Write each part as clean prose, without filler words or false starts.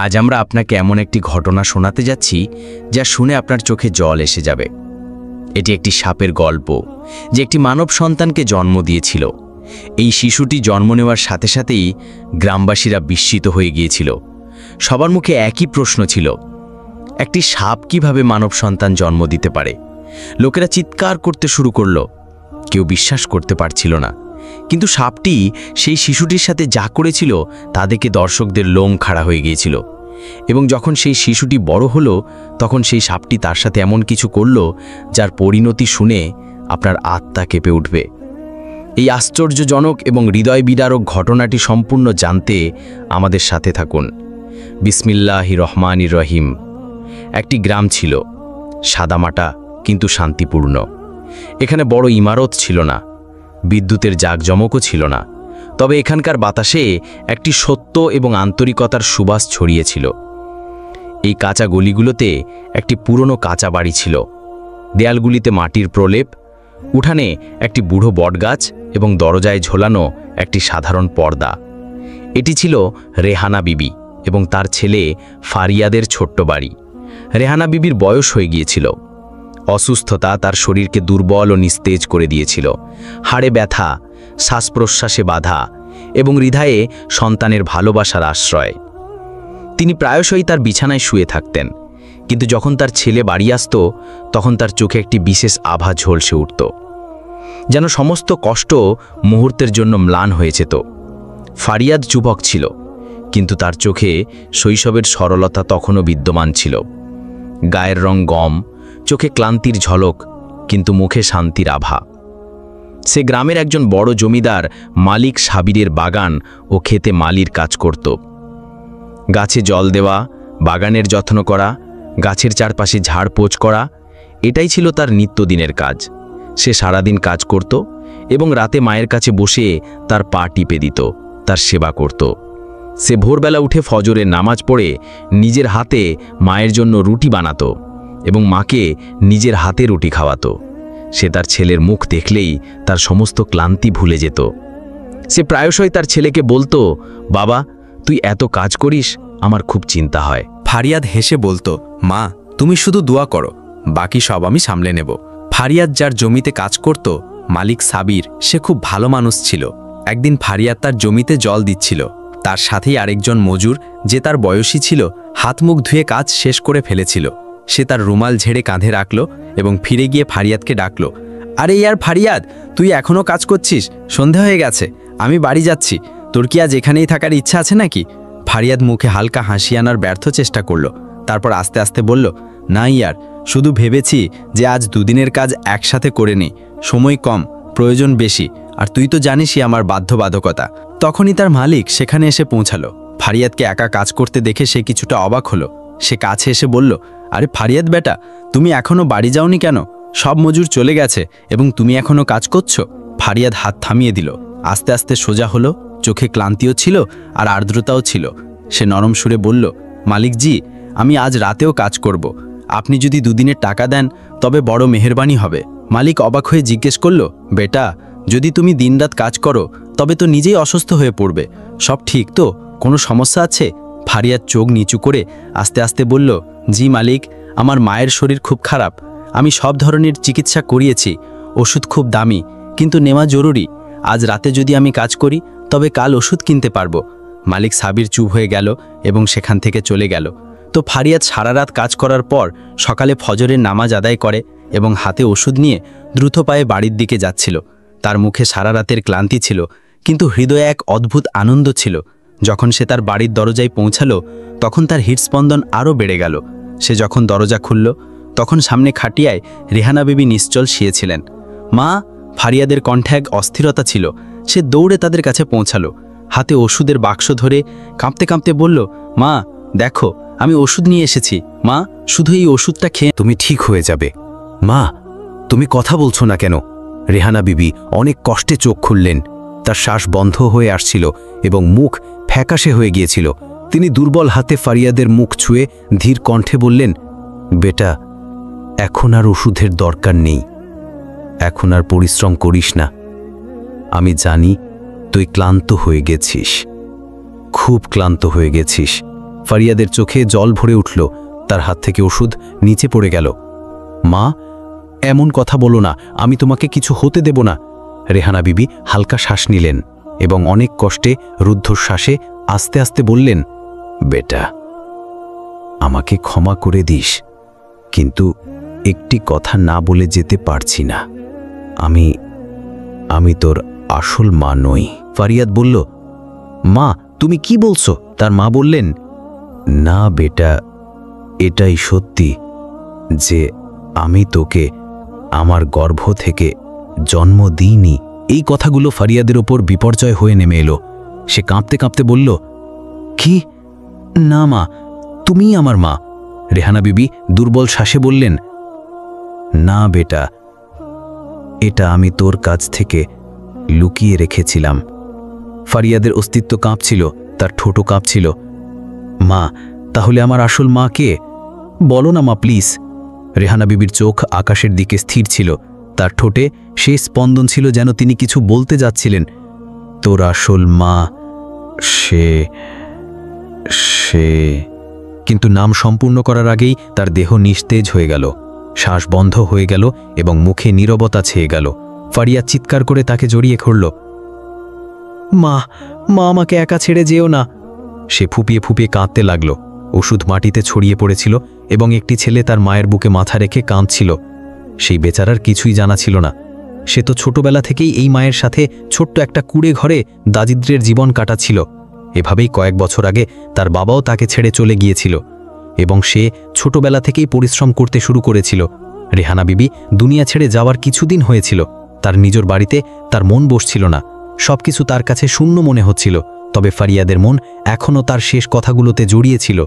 আজ আমরা আপনাকে এমন একটি ঘটনা শোনাতে যাচ্ছি যা শুনে আপনার চোখে জল এসে যাবে। এটি একটি সাপের গল্প, যে একটি মানব সন্তানকে জন্ম দিয়েছিল। এই শিশুটি জন্ম নেওয়ার সাথে সাথেই গ্রামবাসীরা বিস্মিত হয়ে গিয়েছিল। সবার মুখে একই প্রশ্ন ছিল, একটি সাপ কিভাবে মানব সন্তান জন্ম দিতে পারে? লোকেরা চিৎকার করতে শুরু করল। কেউ বিশ্বাস করতে পারছিল না। কিন্তু সাপটি সেই শিশুটির সাথে যা করেছিল তা দেখে দর্শকদের লোম খাড়া হয়ে গিয়েছিল। এবং যখন সেই শিশুটি বড় হলো, তখন সেই সাপটি তার সাথে এমন কিছু করল যার পরিণতি শুনে আপনার আত্মা কেঁপে উঠবে। এই আশ্চর্যজনক এবং হৃদয় বিদারক ঘটনাটি সম্পূর্ণ জানতে আমাদের সাথে থাকুন। বিসমিল্লাহির রহমানির রহিম। একটি গ্রাম ছিল, সাদামাটা কিন্তু শান্তিপূর্ণ। এখানে বড় ইমারত ছিল না, বিদ্যুতের জাঁকজমকও ছিল না, তবে এখানকার বাতাসে একটি সত্য এবং আন্তরিকতার সুবাস ছড়িয়েছিল। এই কাঁচা গলিগুলোতে একটি পুরনো কাঁচা বাড়ি ছিল। দেয়ালগুলিতে মাটির প্রলেপ, উঠানে একটি বুড়ো বটগাছ এবং দরজায় ঝোলানো একটি সাধারণ পর্দা। এটি ছিল রেহানা বিবি এবং তার ছেলে ফারিয়াদের ছোট্ট বাড়ি। রেহানা বিবির বয়স হয়ে গিয়েছিল। অসুস্থতা তার শরীরকে দুর্বল ও নিস্তেজ করে দিয়েছিল। হাড়ে ব্যথা, শ্বাস প্রশ্বাসে বাধা এবং হৃদয়ে সন্তানের ভালোবাসার আশ্রয়। তিনি প্রায়শই তার বিছানায় শুয়ে থাকতেন, কিন্তু যখন তার ছেলে বাড়ি আসত, তখন তার চোখে একটি বিশেষ আভা ঝলসে উঠত, যেন সমস্ত কষ্ট মুহূর্তের জন্য ম্লান হয়ে যেত। ফারিয়াদ যুবক ছিল, কিন্তু তার চোখে শৈশবের সরলতা তখনও বিদ্যমান ছিল। গায়ের রং গম, চোখে ক্লান্তির ঝলক, কিন্তু মুখে শান্তির আভা। সে গ্রামের একজন বড় জমিদার মালিক সাবিরের বাগান ও খেতে মালির কাজ করত। গাছে জল দেওয়া, বাগানের যত্ন করা, গাছের চারপাশে ঝাড়পোছ করা, এটাই ছিল তার নিত্যদিনের কাজ। সে সারাদিন কাজ করত এবং রাতে মায়ের কাছে বসে তার পা টিপে দিত, তার সেবা করত। সে ভোরবেলা উঠে ফজরের নামাজ পড়ে নিজের হাতে মায়ের জন্য রুটি বানাতো এবং মাকে নিজের হাতে রুটি খাওয়াতো। সে তার ছেলের মুখ দেখলেই তার সমস্ত ক্লান্তি ভুলে যেত। সে প্রায়শই তার ছেলেকে বলতো, বাবা, তুই এত কাজ করিস, আমার খুব চিন্তা হয়। ফারিয়াদ হেসে বলতো, মা, তুমি শুধু দোয়া করো, বাকি সব আমি সামলে নেব। ফারিয়াদ যার জমিতে কাজ করত, মালিক সাবির, সে খুব ভালো মানুষ ছিল। একদিন ফারিয়াদ তার জমিতে জল দিচ্ছিল। তার সাথেই আরেকজন মজুর, যে তার বয়সী ছিল, হাত মুখ ধুয়ে কাজ শেষ করে ফেলেছিল। সে তার রুমাল ঝেড়ে কাঁধে রাখল এবং ফিরে গিয়ে ফারিয়াদকে ডাকল, আরে ইয়ার ফারিয়াদ, তুই এখনও কাজ করছিস? সন্ধে হয়ে গেছে, আমি বাড়ি যাচ্ছি। তোর কি আজ এখানেই থাকার ইচ্ছা আছে নাকি? ফারিয়াদ মুখে হালকা হাসি আনার ব্যর্থ চেষ্টা করল। তারপর আস্তে আস্তে বলল, না ইয়ার, শুধু ভেবেছি যে আজ দুদিনের কাজ একসাথে করে নিই। সময় কম, প্রয়োজন বেশি, আর তুই তো জানিসই আমার বাধ্যবাধকতা। তখনই তার মালিক সেখানে এসে পৌঁছালো। ফারিয়াদকে একা কাজ করতে দেখে সে কিছুটা অবাক হলো। সে কাছে এসে বলল, আরে ফারিয়াদ বেটা, তুমি এখনও বাড়ি যাওনি কেন? সব মজুর চলে গেছে এবং তুমি এখনও কাজ করছো? ফারিয়াদ হাত থামিয়ে দিল। আস্তে আস্তে সোজা হলো, চোখে ক্লান্তিও ছিল আর আর্দ্রতাও ছিল। সে নরম সুরে বলল, মালিক জি, আমি আজ রাতেও কাজ করব। আপনি যদি দুদিনের টাকা দেন তবে বড় মেহেরবানি হবে। মালিক অবাক হয়ে জিজ্ঞেস করল, বেটা, যদি তুমি দিনরাত কাজ করো তবে তো নিজেই অসুস্থ হয়ে পড়বে। সব ঠিক তো? কোনো সমস্যা আছে? ফারিয়াদ চোখ নিচু করে আস্তে আস্তে বলল, জি মালিক, আমার মায়ের শরীর খুব খারাপ। আমি সব ধরনের চিকিৎসা করিয়েছি, ওষুধ খুব দামি, কিন্তু নেওয়া জরুরি। আজ রাতে যদি আমি কাজ করি তবে কাল ওষুধ কিনতে পারবো। মালিক সাবির চুপ হয়ে গেল এবং সেখান থেকে চলে গেল। তো ফারিয়াদ সারা রাত কাজ করার পর সকালে ফজরের নামাজ আদায় করে এবং হাতে ওষুধ নিয়ে দ্রুত পায়ে বাড়ির দিকে যাচ্ছিল। তার মুখে সারা রাতের ক্লান্তি ছিল, কিন্তু হৃদয়ে এক অদ্ভুত আনন্দ ছিল। যখন সে তার বাড়ির দরজায় পৌঁছালো, তখন তার হৃদস্পন্দন আরও বেড়ে গেল। সে যখন দরজা খুলল, তখন সামনে খাটিয়ায় রেহানা বিবি নিশ্চল শুয়েছিলেন। মা! ফারিয়াদের কণ্ঠে এক অস্থিরতা ছিল। সে দৌড়ে তাদের কাছে পৌঁছালো, হাতে ওষুধের বাক্স ধরে কাঁপতে কাঁপতে বলল, মা দেখো, আমি ওষুধ নিয়ে এসেছি। মা, শুধু এই ওষুধটা খেয়ে তুমি ঠিক হয়ে যাবে। মা, তুমি কথা বলছো না কেন? রেহানা বিবি অনেক কষ্টে চোখ খুললেন। তার শ্বাস বন্ধ হয়ে আসছিল এবং মুখ ফ্যাকাশে হয়ে গিয়েছিল। তিনি দুর্বল হাতে ফারিয়াদের মুখ ছুঁয়ে ধীর কণ্ঠে বললেন, বেটা, এখন আর ওষুধের দরকার নেই। এখন আর পরিশ্রম করিস না। আমি জানি তুই ক্লান্ত হয়ে গেছিস, খুব ক্লান্ত হয়ে গেছিস। ফারিয়াদের চোখে জল ভরে উঠল, তার হাত থেকে ওষুধ নিচে পড়ে গেল। মা, এমন কথা বলো না, আমি তোমাকে কিছু হতে দেব না। রেহানা বিবি হালকা শ্বাস নিলেন এবং অনেক কষ্টে রুদ্ধশ্বাসে আস্তে আস্তে বললেন, বেটা, আমাকে ক্ষমা করে দিস, কিন্তু একটি কথা না বলে যেতে পারছি না। আমি তোর আসল মা নই। ফারিয়াদ বলল, মা, তুমি কি বলছো? তার মা বললেন, না বেটা, এটাই সত্যি যে আমি তোকে আমার গর্ভ থেকে জন্ম দিইনি। এই কথাগুলো ফারিয়াদের ওপর বিপর্যয় হয়ে নেমে এলো। সে কাঁপতে কাঁপতে বলল, কি? না মা, তুমিই আমার মা। রেহানা বিবি দুর্বল শ্বাসে বললেন, না বেটা, এটা আমি তোর কাছ থেকে লুকিয়ে রেখেছিলাম। ফারিয়াদের অস্তিত্ব কাঁপছিল, তার ঠোঁটও কাঁপছিল। মা, তাহলে আমার আসল মা কে? বলো না মা, প্লিজ। রেহানা বিবির চোখ আকাশের দিকে স্থির ছিল, তার ঠোঁটে সেই স্পন্দন ছিল যেন তিনি কিছু বলতে যাচ্ছিলেন। তোর আসল মা সে কিন্তু নাম সম্পূর্ণ করার আগেই তার দেহ নিস্তেজ হয়ে গেল, শ্বাস বন্ধ হয়ে গেল এবং মুখে নীরবতা ছেয়ে গেল। ফারিয়া চিৎকার করে তাকে জড়িয়ে ধরল। মা, মা, আমাকে একা ছেড়ে যেও না। সে ফুপিয়ে ফুপিয়ে কাঁদতে লাগল। ওষুধ মাটিতে ছড়িয়ে পড়েছিল এবং একটি ছেলে তার মায়ের বুকে মাথা রেখে কাঁদছিল। সেই বেচারার কিছুই জানা ছিল না। সে তো ছোটবেলা থেকেই এই মায়ের সাথে ছোট্ট একটা কুড়ে ঘরে দারিদ্র্যের জীবন কাটাচ্ছিল। এভাবেই কয়েক বছর আগে তার বাবাও তাকে ছেড়ে চলে গিয়েছিল এবং সে ছোটবেলা থেকেই পরিশ্রম করতে শুরু করেছিল। রেহানা বিবি দুনিয়া ছেড়ে যাওয়ার কিছুদিন হয়েছিল। তার নিজের বাড়িতে তার মন বসছিল না, সবকিছু তার কাছে শূন্য মনে হচ্ছিল। তবে ফারিয়াদের মন এখনও তার শেষ কথাগুলোতে জড়িয়েছিল।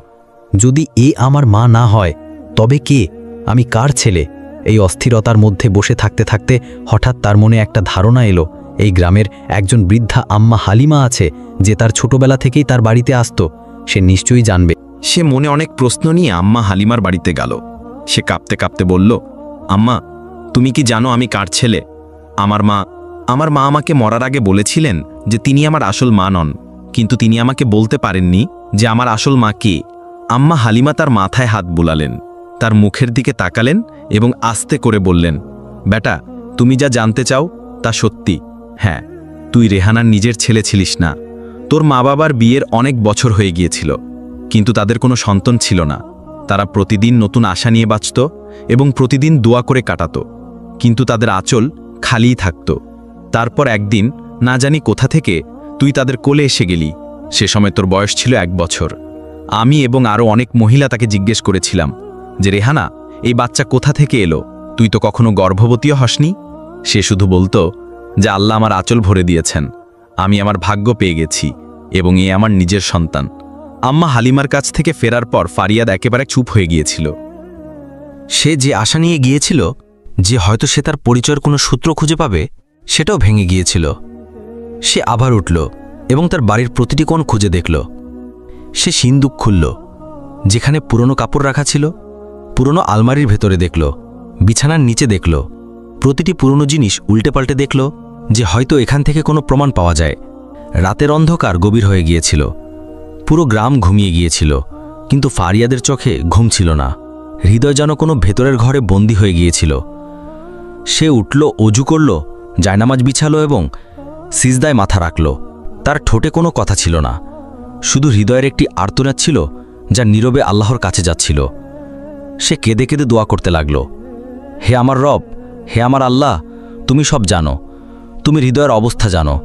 যদি এ আমার মা না হয়, তবে কে? আমি কার ছেলে? এই অস্থিরতার মধ্যে বসে থাকতে থাকতে হঠাৎ তার মনে একটা ধারণা এলো। এই গ্রামের একজন বৃদ্ধা আম্মা হালিমা আছে, যে তার ছোটবেলা থেকেই তার বাড়িতে আসতো। সে নিশ্চয়ই জানবে। সে মনে অনেক প্রশ্ন নিয়ে আম্মা হালিমার বাড়িতে গেল। সে কাঁপতে কাঁপতে বলল, আম্মা, তুমি কি জানো আমি কার ছেলে? আমার মা আমাকে মরার আগে বলেছিলেন যে তিনি আমার আসল মা নন, কিন্তু তিনি আমাকে বলতে পারেননি যে আমার আসল মা কে। আম্মা হালিমা তার মাথায় হাত বুলালেন, তার মুখের দিকে তাকালেন এবং আস্তে করে বললেন, বেটা, তুমি যা জানতে চাও তা সত্যি। হ্যাঁ, তুই রেহানার নিজের ছেলে ছিলিস না। তোর মা বাবার বিয়ের অনেক বছর হয়ে গিয়েছিল, কিন্তু তাদের কোনো সন্তান ছিল না। তারা প্রতিদিন নতুন আশা নিয়ে বাঁচত এবং প্রতিদিন দোয়া করে কাটাত, কিন্তু তাদের আঁচল খালিই থাকত। তারপর একদিন না জানি কোথা থেকে তুই তাদের কোলে এসে গেলি। সে সময় তোর বয়স ছিল 1 বছর। আমি এবং আরও অনেক মহিলা তাকে জিজ্ঞেস করেছিলাম যে, রেহানা, এই বাচ্চা কোথা থেকে এলো? তুই তো কখনো গর্ভবতীও হসনি। সে শুধু বলতো যে আল্লাহ আমার আঁচল ভরে দিয়েছেন, আমি আমার ভাগ্য পেয়ে গেছি এবং এ আমার নিজের সন্তান। আম্মা হালিমার কাছ থেকে ফেরার পর ফারিয়াদ একেবারে চুপ হয়ে গিয়েছিল। সে যে আশা নিয়ে গিয়েছিল যে হয়তো সে তার পরিচয়ের কোনো সূত্র খুঁজে পাবে, সেটাও ভেঙে গিয়েছিল। সে আবার উঠল এবং তার বাড়ির প্রতিটি কোণ খুঁজে দেখল। সে সিন্দুক খুলল, যেখানে পুরনো কাপড় রাখা ছিল। পুরনো আলমারির ভেতরে দেখল, বিছানার নিচে দেখল, প্রতিটি পুরনো জিনিস উল্টে পাল্টে দেখল যে হয়তো এখান থেকে কোনো প্রমাণ পাওয়া যায়। রাতের অন্ধকার গভীর হয়ে গিয়েছিল, পুরো গ্রাম ঘুমিয়ে গিয়েছিল, কিন্তু ফারিয়াদের চোখে ঘুম ছিল না। হৃদয় যেন কোনো ভেতরের ঘরে বন্দী হয়ে গিয়েছিল। সে উঠল, অজু করল, জায়নামাজ বিছালো এবং সিজদায় মাথা রাখল। তার ঠোঁটে কোনো কথা ছিল না, শুধু হৃদয়ের একটি আর্তনাদ ছিল যা নীরবে আল্লাহর কাছে যাচ্ছিল। সে কেঁদে কেঁদে দোয়া করতে লাগল, হে আমার রব, হে আমার আল্লাহ, তুমি সব জানো, তুমি হৃদয়ের অবস্থা জানো,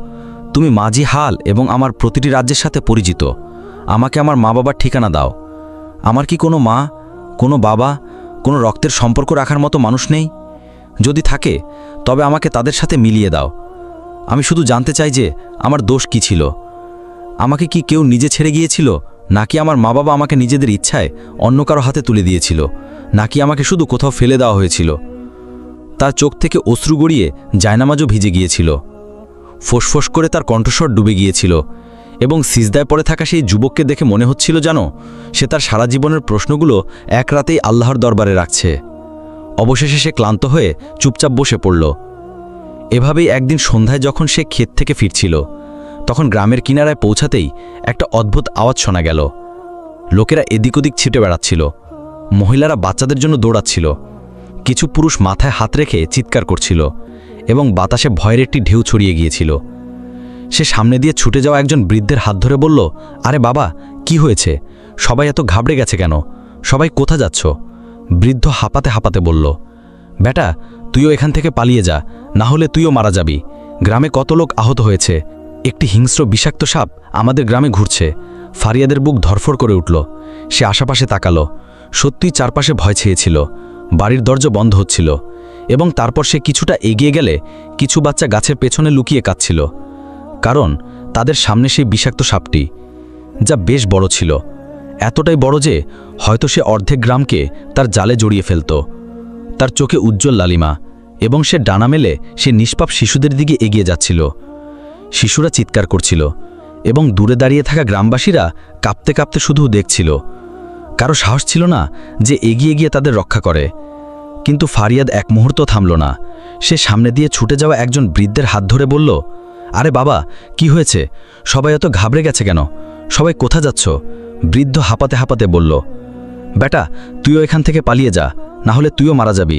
তুমি মাঝি হাল এবং আমার প্রতিটি রাজ্যের সাথে পরিচিত। আমাকে আমার মা বাবার ঠিকানা দাও। আমার কি কোনো মা, কোনো বাবা, কোনো রক্তের সম্পর্ক রাখার মতো মানুষ নেই? যদি থাকে তবে আমাকে তাদের সাথে মিলিয়ে দাও। আমি শুধু জানতে চাই যে আমার দোষ কি ছিল। আমাকে কি কেউ নিজে ছেড়ে গিয়েছিল, নাকি আমার মা বাবা আমাকে নিজেদের ইচ্ছায় অন্য কারো হাতে তুলে দিয়েছিল, নাকি আমাকে শুধু কোথাও ফেলে দেওয়া হয়েছিল? তার চোখ থেকে অশ্রু গড়িয়ে জায়নামাজও ভিজে গিয়েছিল। ফোঁসফোঁস করে তার কণ্ঠস্বর ডুবে গিয়েছিল এবং সিজদায় পড়ে থাকা সেই যুবককে দেখে মনে হচ্ছিল জানো, সে তার সারা জীবনের প্রশ্নগুলো এক রাতেই আল্লাহর দরবারে রাখছে। অবশেষে সে ক্লান্ত হয়ে চুপচাপ বসে পড়ল। এভাবেই একদিন সন্ধ্যায় যখন সে ক্ষেত থেকে ফিরছিল, তখন গ্রামের কিনারায় পৌঁছাতেই একটা অদ্ভুত আওয়াজ শোনা গেল। লোকেরা এদিক ওদিক ছিটে বেড়াচ্ছিল, মহিলারা বাচ্চাদের জন্য দৌড়াচ্ছিল, কিছু পুরুষ মাথায় হাত রেখে চিৎকার করছিল এবং বাতাসে ভয়ের একটি ঢেউ ছড়িয়ে গিয়েছিল। সে সামনে দিয়ে ছুটে যাওয়া একজন বৃদ্ধের হাত ধরে বলল, আরে বাবা, কি হয়েছে? সবাই এত ঘাবড়ে গেছে কেন? সবাই কোথা যাচ্ছ? বৃদ্ধ হাঁপাতে হাঁপাতে বলল, বেটা, তুইও এখান থেকে পালিয়ে যা, না হলে তুইও মারা যাবি। গ্রামে কত লোক আহত হয়েছে। একটি হিংস্র বিষাক্ত সাপ আমাদের গ্রামে ঘুরছে। ফারিয়াদের বুক ধরফর করে উঠল। সে আশেপাশে তাকালো। সত্যিই চারপাশে ভয় ছেয়েছিল। বাড়ির দরজা বন্ধ হচ্ছিল এবং তারপর সে কিছুটা এগিয়ে গেলে কিছু বাচ্চা গাছের পেছনে লুকিয়ে কাঁদছিল, কারণ তাদের সামনে সেই বিষাক্ত সাপটি, যা বেশ বড় ছিল, এতটাই বড় যে হয়তো সে অর্ধেক গ্রামকে তার জালে জড়িয়ে ফেলত। তার চোখে উজ্জ্বল লালিমা এবং সে ডানা মেলে সে নিষ্পাপ শিশুদের দিকে এগিয়ে যাচ্ছিল। শিশুরা চিৎকার করছিল এবং দূরে দাঁড়িয়ে থাকা গ্রামবাসীরা কাঁপতে কাঁপতে শুধু দেখছিল। কারো সাহস ছিল না যে এগিয়ে গিয়ে তাদের রক্ষা করে। কিন্তু ফারিয়াদ এক মুহূর্ত থামল না। সে সামনে দিয়ে ছুটে যাওয়া একজন বৃদ্ধের হাত ধরে বলল, আরে বাবা, কি হয়েছে? সবাই এত ঘাবড়ে গেছে কেন? সবাই কোথা যাচ্ছ? বৃদ্ধ হাঁপাতে হাঁপাতে বলল, বেটা, তুইও এখান থেকে পালিয়ে যা, না হলে তুইও মারা যাবি।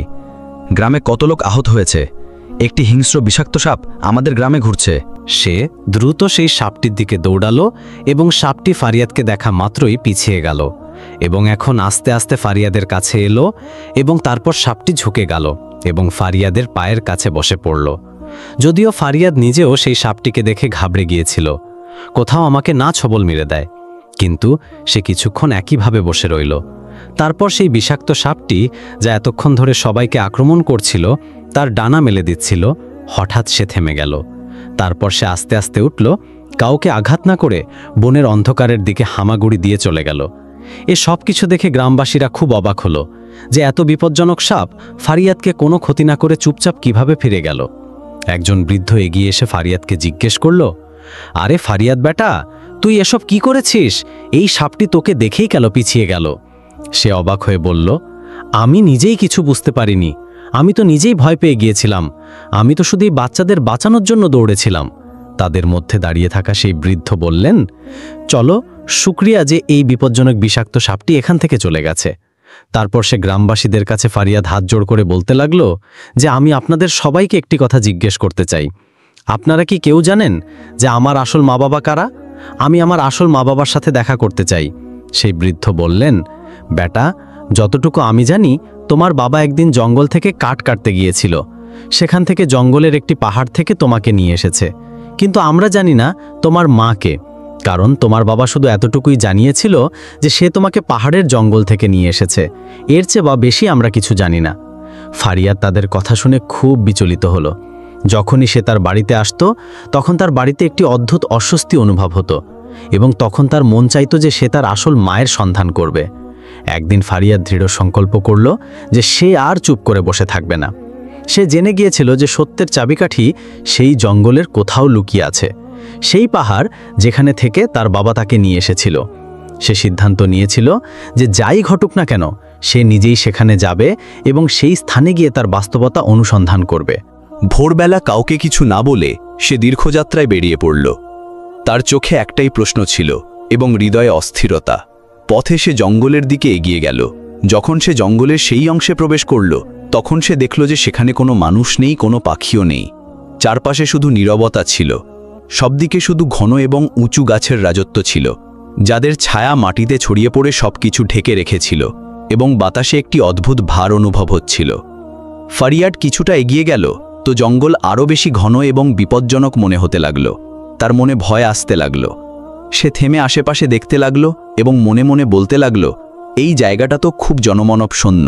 গ্রামে কত লোক আহত হয়েছে। একটি হিংস্র বিষাক্ত সাপ আমাদের গ্রামে ঘুরছে। সে দ্রুত সেই সাপটির দিকে দৌড়ালো এবং সাপটি ফারিয়াদকে দেখা মাত্রই পিছিয়ে গেল এবং এখন আস্তে আস্তে ফারিয়াদের কাছে এলো এবং তারপর সাপটি ঝুঁকে গেল এবং ফারিয়াদের পায়ের কাছে বসে পড়ল। যদিও ফারিয়াদ নিজেও সেই সাপটিকে দেখে ঘাবড়ে গিয়েছিল, কোথাও আমাকে না ছবল মেরে দেয়, কিন্তু সে কিছুক্ষণ একইভাবে বসে রইল। তারপর সেই বিষাক্ত সাপটি, যা এতক্ষণ ধরে সবাইকে আক্রমণ করছিল, তার ডানা মেলে দিচ্ছিল, হঠাৎ সে থেমে গেল। তারপর সে আস্তে আস্তে উঠল, কাউকে আঘাত না করে বনের অন্ধকারের দিকে হামাগুড়ি দিয়ে চলে গেল। এ সব কিছু দেখে গ্রামবাসীরা খুব অবাক হলো যে এত বিপজ্জনক সাপ ফারিয়াদকে কোনো ক্ষতি না করে চুপচাপ কিভাবে ফিরে গেল। একজন বৃদ্ধ এগিয়ে এসে ফারিয়াদকে জিজ্ঞেস করল, আরে ফারিয়াদ বেটা, তুই এসব কি করেছিস? এই সাপটি তোকে দেখেই কেন পিছিয়ে গেল? সে অবাক হয়ে বলল, আমি নিজেই কিছু বুঝতে পারিনি। আমি তো নিজেই ভয় পেয়ে গিয়েছিলাম। আমি তো শুধু এই বাচ্চাদের বাঁচানোর জন্য দৌড়েছিলাম। তাদের মধ্যে দাঁড়িয়ে থাকা সেই বৃদ্ধ বললেন, চলো, শুক্রিয়া যে এই বিপজ্জনক বিষাক্ত সাপটি এখান থেকে চলে গেছে। তারপর সে গ্রামবাসীদের কাছে ফারিয়াদ হাত জোড় করে বলতে লাগলো যে আমি আপনাদের সবাইকে একটি কথা জিজ্ঞেস করতে চাই। আপনারা কি কেউ জানেন যে আমার আসল মা বাবা কারা? আমি আমার আসল মা বাবার সাথে দেখা করতে চাই। সেই বৃদ্ধ বললেন, বেটা, যতটুকু আমি জানি, তোমার বাবা একদিন জঙ্গল থেকে কাঠ কাটতে গিয়েছিল। সেখান থেকে জঙ্গলের একটি পাহাড় থেকে তোমাকে নিয়ে এসেছে। কিন্তু আমরা জানি না তোমার মাকে, কারণ তোমার বাবা শুধু এতটুকুই জানিয়েছিল যে সে তোমাকে পাহাড়ের জঙ্গল থেকে নিয়ে এসেছে। এর চেয়ে বা বেশি আমরা কিছু জানি না। ফারিয়াদ তাদের কথা শুনে খুব বিচলিত হলো। যখনই সে তার বাড়িতে আসতো, তখন তার বাড়িতে একটি অদ্ভুত অস্বস্তি অনুভব হতো এবং তখন তার মন চাইতো যে সে তার আসল মায়ের সন্ধান করবে। একদিন ফারিয়াদ দৃঢ় সংকল্প করল যে সে আর চুপ করে বসে থাকবে না। সে জেনে গিয়েছিল যে সত্যের চাবিকাঠি সেই জঙ্গলের কোথাও লুকিয়ে আছে, সেই পাহাড় যেখানে থেকে তার বাবা তাকে নিয়ে এসেছিল। সে সিদ্ধান্ত নিয়েছিল যে যাই ঘটুক না কেন, সে নিজেই সেখানে যাবে এবং সেই স্থানে গিয়ে তার বাস্তবতা অনুসন্ধান করবে। ভোরবেলা কাউকে কিছু না বলে সে দীর্ঘযাত্রায় বেরিয়ে পড়ল। তার চোখে একটাই প্রশ্ন ছিল এবং হৃদয়ে অস্থিরতা। পথে সে জঙ্গলের দিকে এগিয়ে গেল। যখন সে জঙ্গলের সেই অংশে প্রবেশ করল, তখন সে দেখল যে সেখানে কোনো মানুষ নেই, কোনো পাখিও নেই। চারপাশে শুধু নীরবতা ছিল। সবদিকে শুধু ঘন এবং উঁচু গাছের রাজত্ব ছিল, যাদের ছায়া মাটিতে ছড়িয়ে পড়ে সবকিছু ঢেকে রেখেছিল এবং বাতাসে একটি অদ্ভুত ভার অনুভব হচ্ছিল। ফারিয়াদ কিছুটা এগিয়ে গেল তো জঙ্গল আরও বেশি ঘন এবং বিপজ্জনক মনে হতে লাগল। তার মনে ভয় আসতে লাগল। সে থেমে আশেপাশে দেখতে লাগল এবং মনে মনে বলতে লাগল, এই জায়গাটা তো খুব জনমানবশূন্য।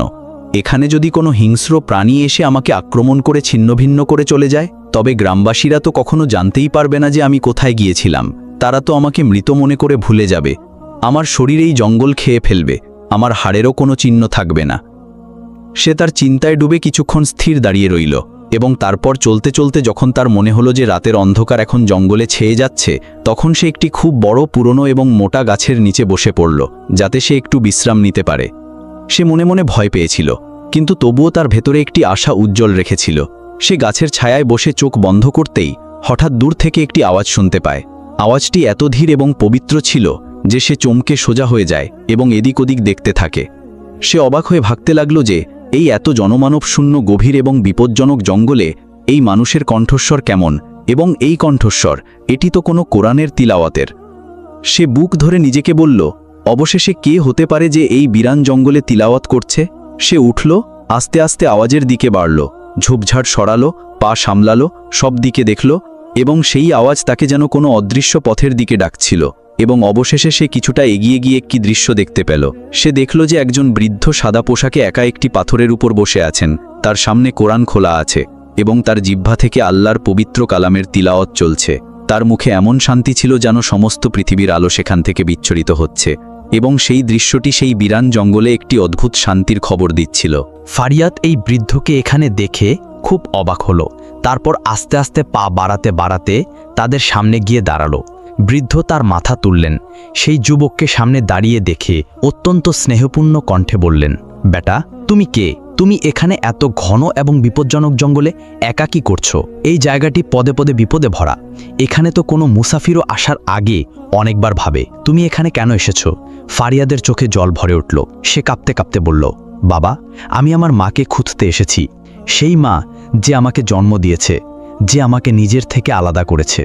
এখানে যদি কোনো হিংস্র প্রাণী এসে আমাকে আক্রমণ করে ছিন্নভিন্ন করে চলে যায়, তবে গ্রামবাসীরা তো কখনো জানতেই পারবে না যে আমি কোথায় গিয়েছিলাম। তারা তো আমাকে মৃত মনে করে ভুলে যাবে। আমার শরীরেই জঙ্গল খেয়ে ফেলবে। আমার হাড়েরও কোনো চিহ্ন থাকবে না। সে তার চিন্তায় ডুবে কিছুক্ষণ স্থির দাঁড়িয়ে রইল এবং তারপর চলতে চলতে যখন তার মনে হলো যে রাতের অন্ধকার এখন জঙ্গলে ছেয়ে যাচ্ছে, তখন সে একটি খুব বড়, পুরনো এবং মোটা গাছের নিচে বসে পড়ল, যাতে সে একটু বিশ্রাম নিতে পারে। সে মনে মনে ভয় পেয়েছিল, কিন্তু তবুও তার ভেতরে একটি আশা উজ্জ্বল রেখেছিল। সে গাছের ছায়ায় বসে চোখ বন্ধ করতেই হঠাৎ দূর থেকে একটি আওয়াজ শুনতে পায়। আওয়াজটি এত ধীর এবং পবিত্র ছিল যে সে চমকে সোজা হয়ে যায় এবং এদিক ওদিক দেখতে থাকে। সে অবাক হয়ে ভাবতে লাগল যে এই এত জনমানব শূন্য গভীর এবং বিপজ্জনক জঙ্গলে এই মানুষের কণ্ঠস্বর কেমন, এবং এই কণ্ঠস্বর এটি তো কোনো কোরআনের তিলাওয়াতের। সে বুক ধরে নিজেকে বলল, অবশেষে কে হতে পারে যে এই বিরান জঙ্গলে তিলাওয়াত করছে। সে উঠল, আস্তে আস্তে আওয়াজের দিকে বাড়ল, ঝোপঝাড় সরালো, পা সামলালো, সব দিকে দেখল, এবং সেই আওয়াজ তাকে যেন কোনো অদৃশ্য পথের দিকে ডাকছিল। এবং অবশেষে সে কিছুটা এগিয়ে গিয়ে একটি দৃশ্য দেখতে পেল। সে দেখল যে একজন বৃদ্ধ সাদা পোশাকে একা একটি পাথরের উপর বসে আছেন। তার সামনে কোরআন খোলা আছে এবং তার জিহ্বা থেকে আল্লাহর পবিত্র কালামের তিলাওয়াত চলছে। তার মুখে এমন শান্তি ছিল যেন সমস্ত পৃথিবীর আলো সেখান থেকে বিচ্ছুরিত হচ্ছে, এবং সেই দৃশ্যটি সেই বিরান জঙ্গলে একটি অদ্ভুত শান্তির খবর দিচ্ছিল। ফারিয়াত এই বৃদ্ধকে এখানে দেখে খুব অবাক হলো। তারপর আস্তে আস্তে পা বাড়াতে বাড়াতে তাদের সামনে গিয়ে দাঁড়ালো। বৃদ্ধ তার মাথা তুললেন। সেই যুবককে সামনে দাঁড়িয়ে দেখে অত্যন্ত স্নেহপূর্ণ কণ্ঠে বললেন, বেটা, তুমি কে? তুমি এখানে এত ঘন এবং বিপজ্জনক জঙ্গলে একা কি করছো? এই জায়গাটি পদে পদে বিপদে ভরা। এখানে তো কোনো মুসাফিরও আসার আগে অনেকবার ভাবে তুমি এখানে কেন এসেছো। ফারিয়াদের চোখে জল ভরে উঠল। সে কাঁপতে কাঁপতে বলল, বাবা, আমি আমার মাকে খুঁজতে এসেছি। সেই মা যে আমাকে জন্ম দিয়েছে, যে আমাকে নিজের থেকে আলাদা করেছে।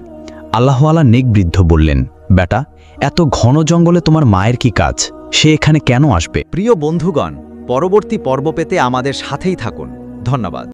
আল্লাহওয়ালা নেক বৃদ্ধ বললেন, বেটা, এত ঘন জঙ্গলে তোমার মায়ের কি কাজ? সে এখানে কেন আসবে? প্রিয় বন্ধুগণ, পরবর্তী পর্ব পেতে আমাদের সাথেই থাকুন। ধন্যবাদ।